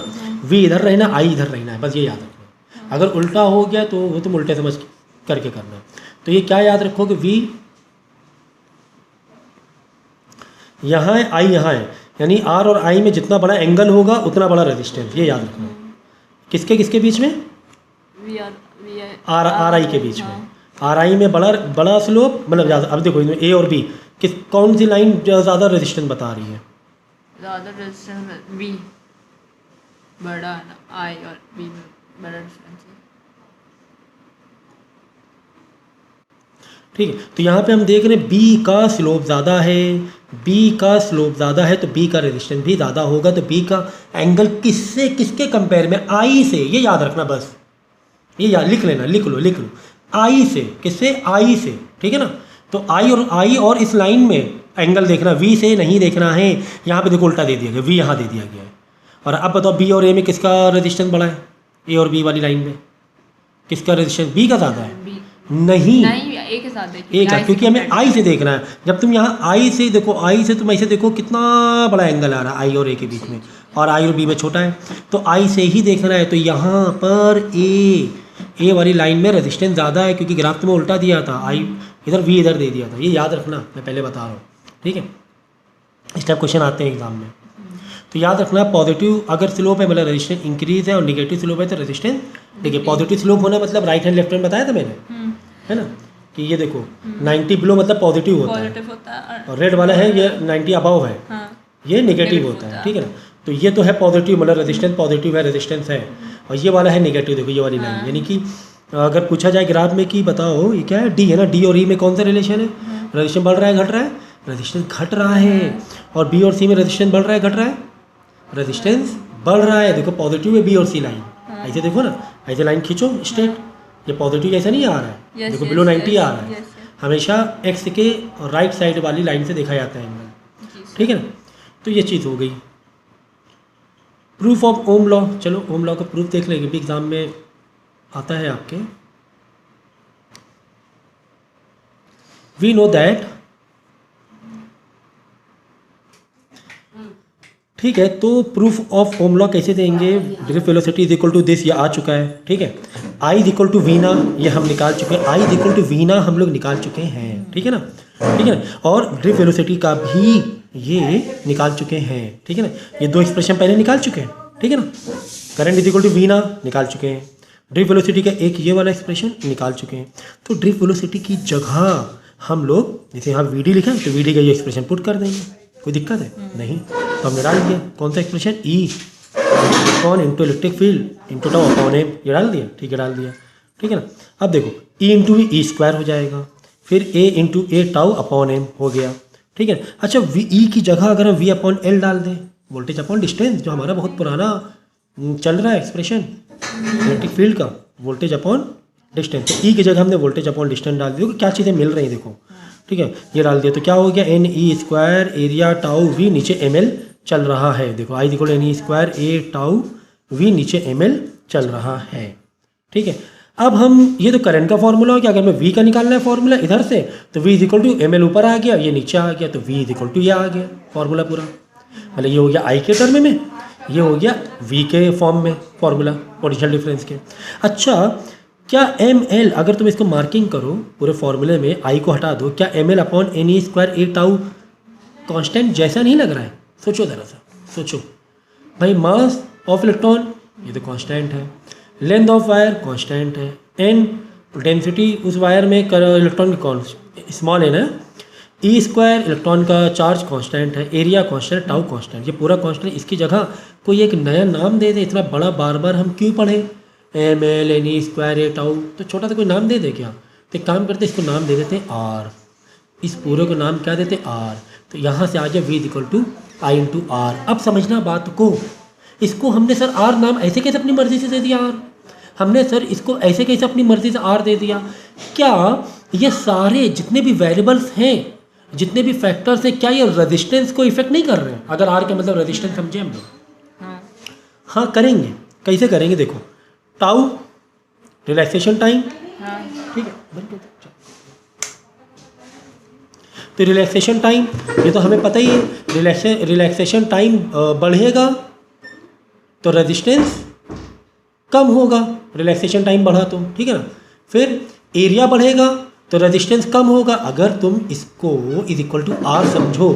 Speaker 1: वी इधर रहना आई इधर रहना है, बस ये याद रखना। अगर उल्टा हो गया तो वो तुम उल्टे समझ करके करना। तो ये क्या याद रखोगे, वी यहाँ है आई यहाँ है, यानी आर और आई में जितना बड़ा एंगल होगा उतना बड़ा रेजिस्टेंस, ये याद रखना। किसके किसके बीच में? आर आई के बीच में, आर आई में बड़ा स्लोप, मतलब ज़्यादा। अब देखो ए और बी कौन सी लाइन ज़्यादा रेजिस्टेंस बता रही है?
Speaker 2: ज़्यादा रेजिस्टेंस बी बड़ा है ना, आई और बी में बड़ा डिफरेंस है,
Speaker 1: ठीक है। तो यहाँ पे हम देख रहे हैं बी का स्लोप ज़्यादा है, बी का स्लोप ज़्यादा है तो बी का रेजिस्टेंस भी ज़्यादा होगा। तो बी का एंगल किससे किसके कंपेयर में? आई से, ये याद रखना बस, ये याद लिख लेना, लिख लो आई से, किससे? आई से, ठीक है ना। तो आई और इस लाइन में एंगल देखना, वी से नहीं देखना है। यहाँ पे देखो उल्टा दे दिया गया, वी यहाँ दे दिया गया है। और अब बताओ बी और ए में किसका रेजिस्टेंस बड़ा है? ए और बी वाली लाइन में किसका रेजिस्टेंस? बी का ज़्यादा है? नहीं,
Speaker 2: ए के साथ देखिए,
Speaker 1: ए का, क्योंकि हमें आई से देखना है। जब तुम यहाँ आई से देखो, आई से तुम ऐसे देखो कितना बड़ा एंगल आ रहा है आई और ए के बीच में, और आई और बी में छोटा है, तो आई से ही देखना है। तो यहाँ पर ए वाली लाइन में रेजिस्टेंस ज़्यादा है, क्योंकि ग्राफ तुम्हें उल्टा दिया था, आई इधर वी इधर दे दिया था, ये याद रखना, मैं पहले बता रहा हूँ, ठीक है। इस टाइप क्वेश्चन आते हैं एग्जाम में, तो याद रखना पॉजिटिव अगर स्लोप है मतलब रेजिस्टेंस इंक्रीज है, और नेगेटिव स्लोप है तो रेजिस्टेंस, देखिए पॉजिटिव स्लोप होना मतलब राइट हैंड लेफ्ट हैंड बताया था मैंने, है ना, कि ये देखो 90 बिलो मतलब पॉजिटिव होता है, और रेड वाला है ये 90 अबव है, ये नेगेटिव होता है, ठीक है ना। तो ये तो है पॉजिटिव, मतलब रेजिस्टेंस पॉजिटिव है, रेजिस्टेंस है, और ये वाला है नेगेटिव। देखो ये वाली लाइन, यानी कि अगर पूछा जाए ग्राफ में कि बताओ ये क्या है, डी है ना, डी और ई में कौन सा रिलेशन है? रेजिस्टेंस बढ़ रहा है घट रहा है? रेजिस्टेंस घट रहा है। और बी और सी में रेजिस्टेंस बढ़ रहा है घट रहा है? रेजिस्टेंस बढ़ रहा है। देखो पॉजिटिव है बी और सी लाइन, ऐसे देखो ना, ऐसे लाइन खींचो स्ट्रेट, ये पॉजिटिव ऐसा नहीं आ रहा है, देखो बिलो 90 आ रहा है। हमेशा एक्स के राइट साइड वाली लाइन से देखा जाता है एंगल, ठीक है ना। तो ये चीज़ हो गई। प्रूफ ऑफ ओम लॉ, चलो ओम लॉ का प्रूफ देख लेंगे, भी एग्जाम में आता है आपके। वी नो दैट, ठीक है, तो प्रूफ ऑफ ओम लॉ कैसे देंगे? Drift velocity is equal to this, ये आ चुका है, ठीक है। आई इज इक्वल टू वीना, ये हम निकाल चुके हैं, आई इज इक्वल टू वीना हम लोग निकाल चुके हैं, ठीक है ना, ठीक है ना। और ड्रिफ्ट वेलोसिटी का भी ये निकाल चुके हैं, ठीक है ना। ये दो एक्सप्रेशन पहले निकाल चुके हैं, ठीक है ना। करंट इज इक्वल टू वीना निकाल चुके हैं, ड्रिफ्ट वेलोसिटी का एक ये वाला एक्सप्रेशन निकाल चुके हैं। तो ड्रिफ्ट वेलोसिटी की जगह हम लोग जैसे यहाँ वी डी लिखा है तो वी डी का ये एक्सप्रेशन पुट कर देंगे, कोई दिक्कत है नहीं। तो हमने डाल दिया कौन सा expression, e upon into electric field into tau upon m, ये डाल दिया, ठीक है, डाल दिया, ठीक है ना। अब देखो ई इंटू ई स्क्वायर हो जाएगा, फिर ए इंटू ए टाउ अपॉन एम हो गया, ठीक है। अच्छा वी ई की जगह अगर हम वी अपॉन एल डाल दें, वोल्टेज अपॉन डिस्टेंस, जो हमारा बहुत पुराना चल रहा है एक्सप्रेशन इलेक्ट्रिक फील्ड का, वोल्टेज अपॉन डिस्टेंस, तो ई की जगह हमने वोल्टेज अपॉन डिस्टेंस डाल दिया। क्या चीज़ें मिल रही हैं देखो, ठीक है, ये डाल दिया तो क्या हो गया, एन ई स्क्वायर एरिया टाउ वी, नीचे एम एल चल रहा है, देखो आई देखो n E square A tau V, नीचे एम एल चल रहा है, ठीक है। अब हम ये तो करंट का फॉर्मूला हो गया, अगर मैं वी का निकालना है फॉर्मूला इधर से तो V is equal to m l ऊपर आ गया, ये नीचे आ गया, तो वी इज इक्वल टू ये आ गया फॉर्मूला पूरा, मतलब ये हो गया आई के टर्म में, ये हो गया वी के फॉर्म में फॉर्मूला पोटेंशियल डिफरेंस के। अच्छा क्या एम एल, अगर तुम इसको मार्किंग करो पूरे फॉर्मूले में, आई को हटा दो, क्या M L upon N E square A tau constant जैसा नहीं लग रहा है? सोचो ज़रा सा, सोचो भाई, मास ऑफ इलेक्ट्रॉन ये तो कांस्टेंट है, लेंथ ऑफ वायर कांस्टेंट है, एन डेंसिटी उस वायर में इलेक्ट्रॉन की स्मॉल एन है, ई स्क्वायर इलेक्ट्रॉन का चार्ज कांस्टेंट है, एरिया कांस्टेंट, टाउ कांस्टेंट, ये पूरा कांस्टेंट। इसकी जगह कोई एक नया नाम दे दे, इतना बड़ा बार बार हम क्यों पढ़े, M L N E square A tau, तो छोटा सा कोई नाम दे दे क्या? तो एक काम करते इसको नाम दे देते हैं आर, इस पूरे को नाम क्या देते आर, तो यहाँ से आ जाए V equal to I into R. अब समझना बात को, इसको हमने सर आर नाम ऐसे कैसे अपनी मर्जी से दे दिया आर, हमने सर इसको ऐसे कैसे अपनी मर्जी से आर दे दिया? क्या ये सारे जितने भी वेरिएबल्स हैं, जितने भी फैक्टर्स हैं, क्या ये रेजिस्टेंस को इफेक्ट नहीं कर रहे हैं? अगर आर का मतलब रेजिस्टेंस समझे हम लोग, हाँ करेंगे। कैसे करेंगे देखो, टाउ रिलैक्सेशन टाइम, ठीक है, तो रिलैक्सेशन टाइम ये तो हमें पता ही है, रिलैक्सेशन टाइम बढ़ेगा तो रेजिस्टेंस कम होगा, रिलैक्सेशन टाइम बढ़ा तो, ठीक है ना। फिर एरिया बढ़ेगा तो रेजिस्टेंस कम होगा। अगर तुम इसको इज इक्वल टू आर समझो,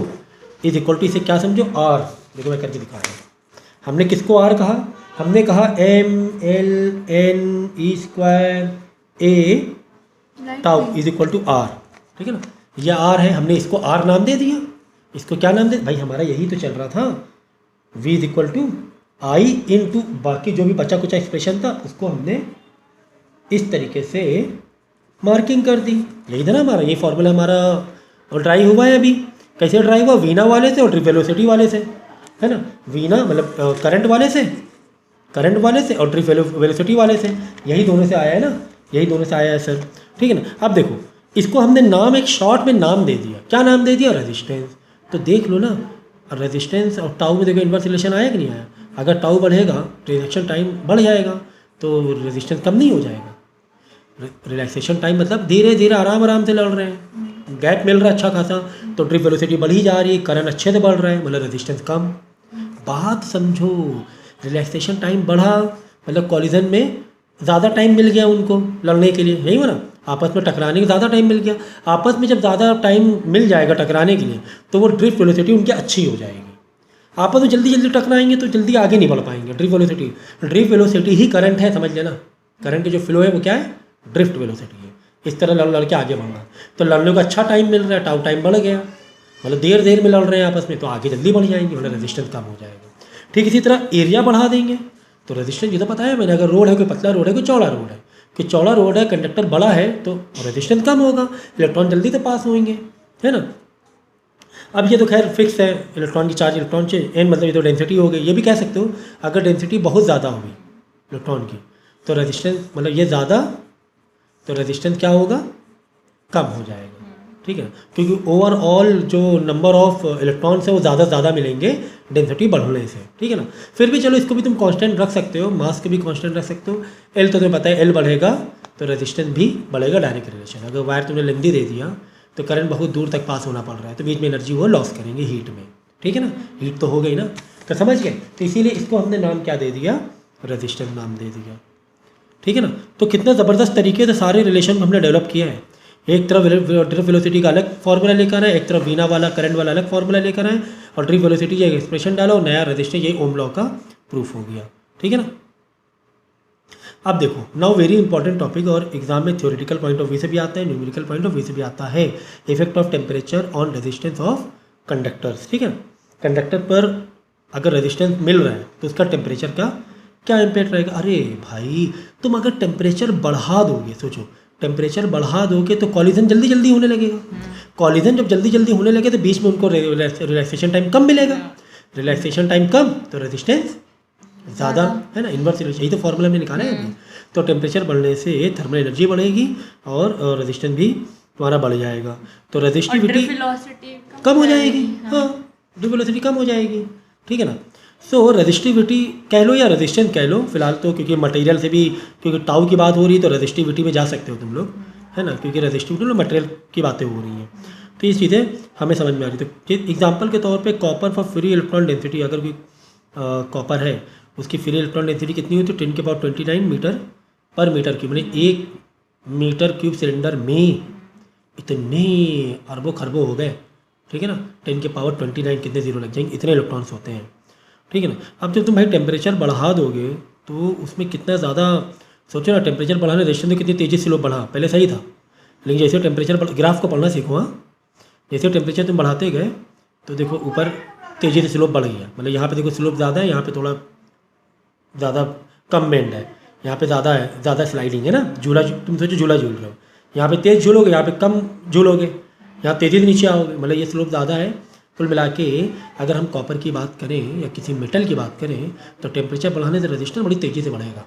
Speaker 1: इज इक्वल टू इसे क्या समझो आर, देखो मैं करके दिखा रहा हूँ। हमने किसको आर कहा, हमने कहा m L N E square A tau is equal to R, ठीक है ना, यह आर है, हमने इसको आर नाम दे दिया। इसको क्या नाम दे भाई, हमारा यही तो चल रहा था, V is equal to I into बाकी जो भी बचा कुचा एक्सप्रेशन था उसको हमने इस तरीके से मार्किंग कर दी। यही था ना हमारा, ये फॉर्मूला हमारा ड्राई हुआ है अभी। कैसे ड्राई हुआ, वीना वाले से और ड्रिप वेलोसिटी वाले से, है ना, वीना मतलब करंट वाले से और ड्रिप वेलोसिटी वाले से, यही दोनों से आया है ना, यही दोनों से आया है सर, ठीक है ना। अब देखो इसको हमने नाम एक शॉर्ट में नाम दे दिया, क्या नाम दे दिया, रेजिस्टेंस। तो देख लो ना, रेजिस्टेंस और टाउ में देखो इन्वर्स रिलेशन आया कि नहीं आया। अगर टाउ बढ़ेगा रिएक्शन टाइम बढ़ जाएगा, तो रेजिस्टेंस कम नहीं हो जाएगा। रिलैक्सेशन टाइम मतलब धीरे धीरे आराम से लड़ रहे हैं, गैप मिल रहा है अच्छा खासा, तो ड्रिप वेलोसिटी बढ़ी जा रही है, करंट अच्छे से बढ़ रहा है, मतलब रेजिस्टेंस कम। बात समझो, रिलैक्सेशन टाइम बढ़ा मतलब कॉलिजन में ज़्यादा टाइम मिल गया उनको लड़ने के लिए, यही हो ना, आपस में टकराने का ज़्यादा टाइम मिल गया। आपस में जब ज़्यादा टाइम मिल जाएगा टकराने के लिए, तो वो ड्रिप वेलोसिटी उनकी अच्छी हो जाएगी। आपस में जल्दी टकराएंगे तो जल्दी आगे नहीं बढ़ पाएंगे। ड्रिप वेलोसिटी ही करंट है, समझ लेना। करंट की जो फ्लो है वो क्या है, ड्रिफ्ट वेलोसिटी है। इस तरह लड़ के आगे बढ़ना, तो लड़ने को अच्छा टाइम मिल रहा है, टाउ टाइम बढ़ गया, मतलब देर में लड़ रहे हैं आपस में, तो आगे जल्दी बढ़ जाएंगे, मतलब रेजिस्टेंस कम हो जाएगा। ठीक इसी तरह एरिया बढ़ा देंगे तो रेजिस्टेंस, ये तो पता है मैंने, अगर रोड है कोई पतला रोड है कोई चौड़ा रोड है, कि चौड़ा रोड है कंडक्टर बड़ा है तो रेजिस्टेंस कम होगा, इलेक्ट्रॉन जल्दी से पास होंगे, है ना। अब ये तो खैर फिक्स है, इलेक्ट्रॉन की चार्ज इलेक्ट्रॉन से एन, मतलब ये तो डेंसिटी हो गई। ये भी कह सकते हो अगर डेंसिटी बहुत ज़्यादा होगी इलेक्ट्रॉन की तो रेजिस्टेंस, मतलब ये ज़्यादा तो रेजिस्टेंस क्या होगा, कम हो जाएगा, ठीक है, क्योंकि ओवरऑल जो नंबर ऑफ इलेक्ट्रॉन्स है वो ज़्यादा मिलेंगे डेंसिटी बढ़ने से, ठीक है ना। फिर भी चलो इसको भी तुम कांस्टेंट रख सकते हो, मास को भी कांस्टेंट रख सकते हो। एल तो तुम्हें पता है, एल बढ़ेगा तो रेजिस्टेंस भी बढ़ेगा, डायरेक्ट रिलेशन। अगर वायर तुमने लेंदी दे दिया तो करंट बहुत दूर तक पास होना पड़ रहा है, तो बीच में एनर्जी वो लॉस करेंगे हीट में, ठीक है ना, हीट तो हो गई ना, तो समझ गए। तो इसीलिए इसको हमने नाम क्या दे दिया, रेजिस्टेंस नाम दे दिया, ठीक है ना। तो कितना ज़बरदस्त तरीके से सारे रिलेशन हमने डेवलप किया है। एक तरफ ड्रिप वेलोसिटी का अलग फार्मूला लेकर आए, एक तरफ वीना वाला करंट वाला अलग फार्मूला लेकर आए, और ड्रिप वेलोसिटी ये एक्सप्रेशन डालो, नया रेजिस्टेंस, ये ओम लॉ का प्रूफ हो गया, ठीक है ना। अब देखो, नाउ वेरी इंपॉर्टेंट टॉपिक, और एग्जाम में थ्योरेटिकल पॉइंट ऑफ व्यू से भी आता है, न्यूमेरिकल पॉइंट ऑफ व्यू से भी आता है, effect of temperature on resistance of conductors, ठीक है। कंडक्टर पर अगर रेजिस्टेंस मिल रहा है तो उसका टेम्परेचर का क्या इम्पैक्ट रहेगा। अरे भाई तुम अगर टेम्परेचर बढ़ा दोगे, सोचो टेम्परेचर बढ़ा दोगे तो कॉलिजन जल्दी जल्दी होने लगेगा। कॉलिजन जब जल्दी जल्दी होने लगे तो बीच में उनको रिलैक्सेशन टाइम कम मिलेगा। रिलैक्सेशन टाइम कम तो रेजिस्टेंस ज़्यादा, है ना। इन्वर्स यही तो फॉर्मूला हमने निकाला है अभी। तो टेम्परेचर बढ़ने से थर्मल एनर्जी बढ़ेगी और रेजिस्टेंस भी तुम्हारा बढ़ जाएगा, तो रेजिस्टिविटी कम हो जाएगी। हाँ, ड्रिप वेलोसिटी कम हो जाएगी, ठीक है ना। सो रेजिस्टिविटी कह लो या रेजिस्टेंस कह लो फिलहाल तो, क्योंकि मटेरियल से भी, क्योंकि टाउ की बात हो रही है तो रेजिस्टिविटी में जा सकते हो तुम लोग, है ना, क्योंकि रेजिस्टिविटी में मटेरियल की बातें हो रही हैं। तो ये चीज़ें हमें समझ में आ रही। तो एग्जाम्पल के तौर पे copper for free electron density, अगर कोई कॉपर है उसकी फ्री इलेक्ट्रॉन डेंसिटी कितनी होती है 10⁻29 मीटर पर मीटर क्यूब, मैंने 1 मीटर क्यूब सिलेंडर में इतने अरबों खरबों हो गए, ठीक है ना। 10⁻29 कितने जीरो लग जाएंगे, इतने इलेक्ट्रॉन्स होते हैं, ठीक है ना। अब जब तुम भाई टेम्परेचर बढ़ा दोगे तो उसमें कितना ज़्यादा, सोचो ना, टेम्परेचर बढ़ाने रेजिस्टेंस तो कितनी तेज़ी से स्लोप बढ़ा, पहले सही था, लेकिन जैसे टेम्परेचर ग्राफ को पढ़ना सीखो। हाँ, जैसे टेम्परेचर तुम बढ़ाते गए तो देखो ऊपर तेज़ी से स्लोप बढ़ गया, मतलब यहाँ पे देखो स्लोप ज़्यादा है, यहाँ पे थोड़ा ज़्यादा कम बेंड है, यहाँ पे ज़्यादा है, ज़्यादा स्लाइडिंग है ना। झूला तुम सोचो झूला झूल रहे हो, यहाँ पे तेज़ झूलोगे, यहाँ पे कम झूलोगे, यहाँ तेज़ी से नीचे आओगे, मतलब ये स्लोप ज़्यादा है। कुल मिला के अगर हम कॉपर की बात करें या किसी मेटल की बात करें तो टेम्परेचर बढ़ाने से रेजिस्टेंस बड़ी तेज़ी से बढ़ेगा।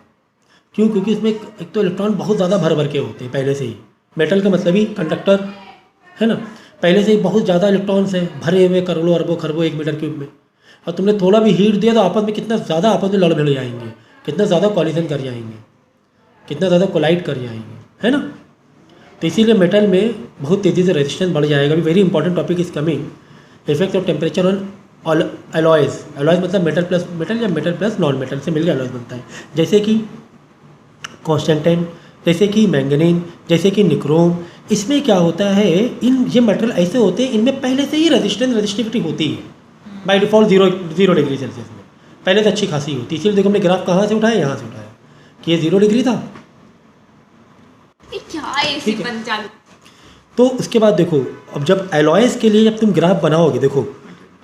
Speaker 1: क्यों? क्योंकि इसमें एक तो इलेक्ट्रॉन बहुत ज़्यादा भर भर के होते हैं पहले से ही। मेटल का मतलब ही कंडक्टर, है ना, पहले से ही बहुत ज़्यादा इलेक्ट्रॉन्स हैं भरे हुए, करोड़ों अरबों खरबों 1 मीटर क्यूब में। और तुमने थोड़ा भी हीट दिया तो आपस में कितना ज़्यादा आपस में लड़ भिड़ जाएंगे, कितना ज़्यादा कॉलिजन कर जाएंगे, कितना ज़्यादा कोलाइड कर जाएंगे, है ना। तो इसीलिए मेटल में बहुत तेज़ी से रेजिस्टेंस बढ़ जाएगा। अभी very important topic is coming, effect of temperature on alloys. Alloys मतलब मेटल प्लस मेटल या मेटल प्लस नॉन मेटल से मिलकर एलॉयज़ बनता है, जैसे कि कॉन्स्टेंटाइन, जैसे कि मैंगनीन, जैसे कि निक्रोम। इसमें क्या होता है, इन ये मेटल ऐसे होते हैं इनमें पहले से ही रेजिस्टिविटी होती है बाय डिफ़ॉल्ट 0 डिग्री सेल्सियस में, पहले से अच्छी खासी होती है। इसीलिए देखो हमने ग्राफ कहाँ से उठाया, यहाँ से उठाया कि ये 0 डिग्री था, ठीक है। तो उसके बाद देखो, अब जब एलॉयज़ के लिए जब तुम ग्राफ बनाओगे, देखो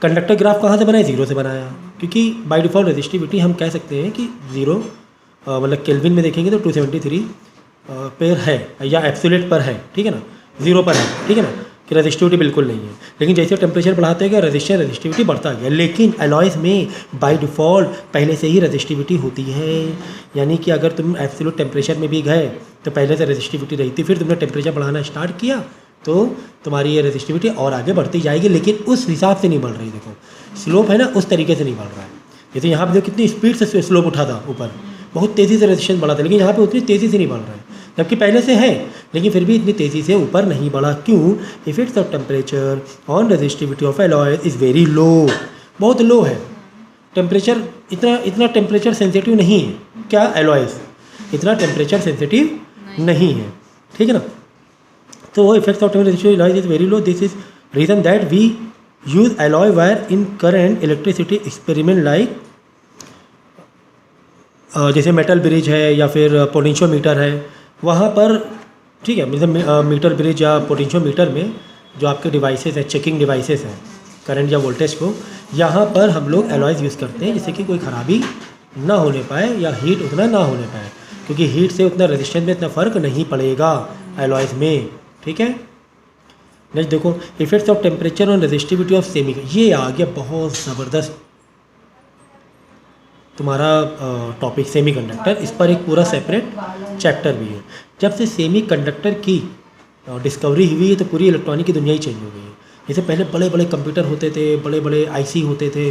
Speaker 1: कंडक्टर ग्राफ कहाँ से बनाया, 0 से बनाया, क्योंकि बाय डिफ़ॉल्ट रेजिस्टिविटी हम कह सकते हैं कि 0 मतलब केल्विन में देखेंगे तो 273 पर है या एब्सोल्यूट पर है, ठीक है ना, 0 पर है, ठीक है ना, कि रेजिस्टिविटी बिल्कुल नहीं है। लेकिन जैसे टेम्परेचर बढ़ाते गए रेजिस्टिविटी बढ़ता गया, लेकिन एलॉयज़ में बाय डिफ़ॉल्ट पहले से ही रेजिस्टिविटी होती है। यानी कि अगर तुम एब्सोल्यूट टेम्परेचर में भी गए तो पहले से रेजिस्टिविटी रही थी, फिर तुमने टेम्परेचर बढ़ाना स्टार्ट किया तो तुम्हारी ये रेजिस्टिविटी और आगे बढ़ती जाएगी, लेकिन उस हिसाब से नहीं बढ़ रही। देखो स्लोप है ना, उस तरीके से नहीं बढ़ रहा है। जैसे यहाँ पे देखो कितनी स्पीड से स्लोप उठा था ऊपर, बहुत तेज़ी से रेजिस्टेंस बढ़ा था, लेकिन यहाँ पे उतनी तेज़ी से नहीं बढ़ रहा है, जबकि पहले से है लेकिन फिर भी इतनी तेज़ी से ऊपर नहीं बढ़ा। क्यों? Effects of temperature on resistivity of alloy is very लो, बहुत लो है टेम्परेचर, इतना टेम्परेचर सेंसिटिव नहीं है। क्या? एलॉयज़ इतना टेम्परेचर सेंसिटिव नहीं है, ठीक है ना। तो effects of temperature alloy is very low, this is reason that we use alloy wire in current electricity experiment like, जैसे मेटल ब्रिज है या फिर पोटेंशियोमीटर है, वहाँ पर, ठीक है, मतलब मीटर ब्रिज या पोटेंशियोमीटर में जो आपके डिवाइसेस हैं, चेकिंग डिवाइसेस हैं करंट या वोल्टेज को, यहाँ पर हम लोग एलॉयज़ यूज़ करते हैं जिससे कि कोई ख़राबी ना होने पाए या हीट उतना ना होने पाए, क्योंकि हीट से उतना रेजिस्टेंस में इतना फ़र्क नहीं पड़ेगा एलॉयज़ में, ठीक है। नेक्स्ट देखो, effects of temperature on resistivity of semi, ये आ गया बहुत ज़बरदस्त तुम्हारा टॉपिक सेमीकंडक्टर। इस पर एक पूरा सेपरेट चैप्टर भी है। जब से सेमीकंडक्टर की डिस्कवरी हुई है तो पूरी इलेक्ट्रॉनिक की दुनिया ही चेंज हो गई है। जैसे पहले बड़े बड़े कंप्यूटर होते थे, बड़े बड़े आईसी होते थे,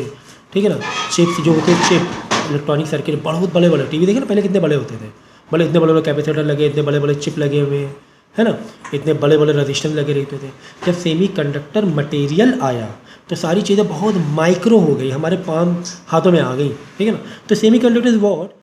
Speaker 1: ठीक है ना, चिप्स जो होते थे, चिप इलेक्ट्रॉनिक सर्किट बहुत बड़े बड़े, टीवी देखे ना पहले कितने बड़े होते थे, बड़े इतने बड़े बड़े कैपेसिटर लगे, इतने बड़े बड़े चिप लगे हुए, है ना, इतने बड़े बड़े रजिस्टेंस लगे रहते थे। जब सेमीकंडक्टर मटेरियल आया तो सारी चीज़ें बहुत माइक्रो हो गई, हमारे पाम हाथों में आ गई, ठीक है ना। तो सेमीकंडक्टर इज व्हाट